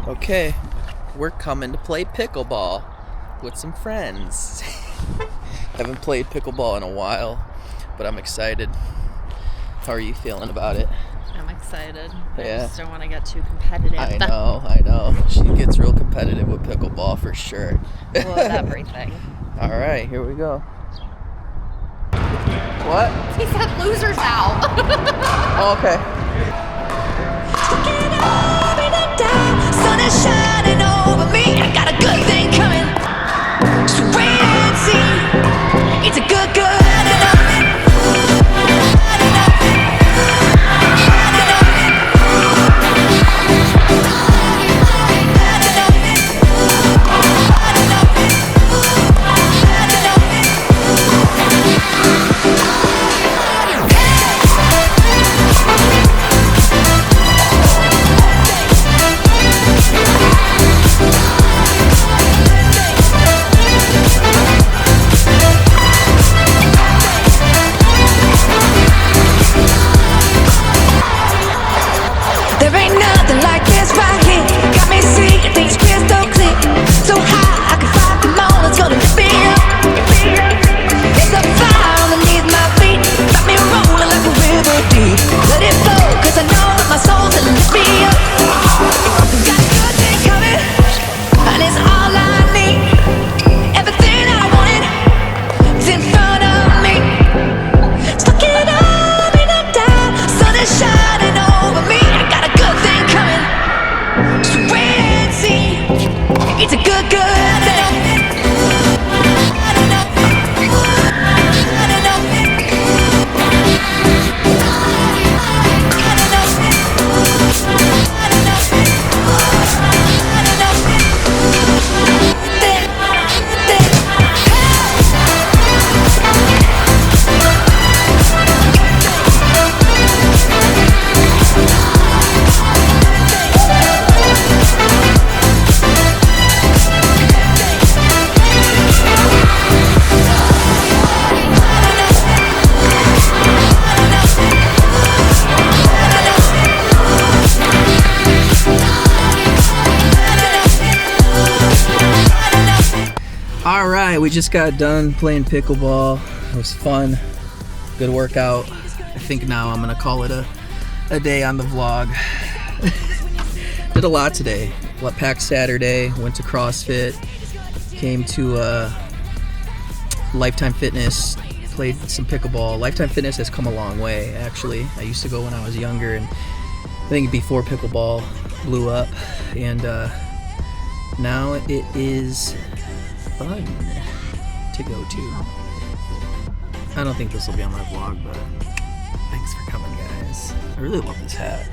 Okay, we're coming to play pickleball with some friends. Haven't played pickleball in a while, but I'm excited. How are you feeling about it? I'm excited. I Yeah. just don't want to get too competitive. I know. She gets real competitive with pickleball for sure. Well, with everything. All right, here we go. What? He said losers out. Oh, okay. Sun is shining over me. I got a good thing coming. So wait and see. It's a good. There ain't nothing like this right here. Got me seeing things crystal clear. So high, I can fly the mountains, gonna lift me up. There's a fire underneath my feet. Got me rolling like a river deep. Let it flow, cause I know that my soul's gonna lift me up. Got a good thing coming, and it's all I need. Everything I wanted is in front of me. Stuck it up in a down. Sun is shining over me. It's a good thing. All right, we just got done playing pickleball. It was fun. Good workout. I think now I'm gonna call it a day on the vlog. Did a lot today. Packed Saturday, went to CrossFit, came to Lifetime Fitness, played some pickleball. Lifetime Fitness has come a long way, actually. I used to go when I was younger, and I think before pickleball blew up, and now it is fun to go to. I don't think this will be on my vlog, but thanks for coming, guys. I really love this hat.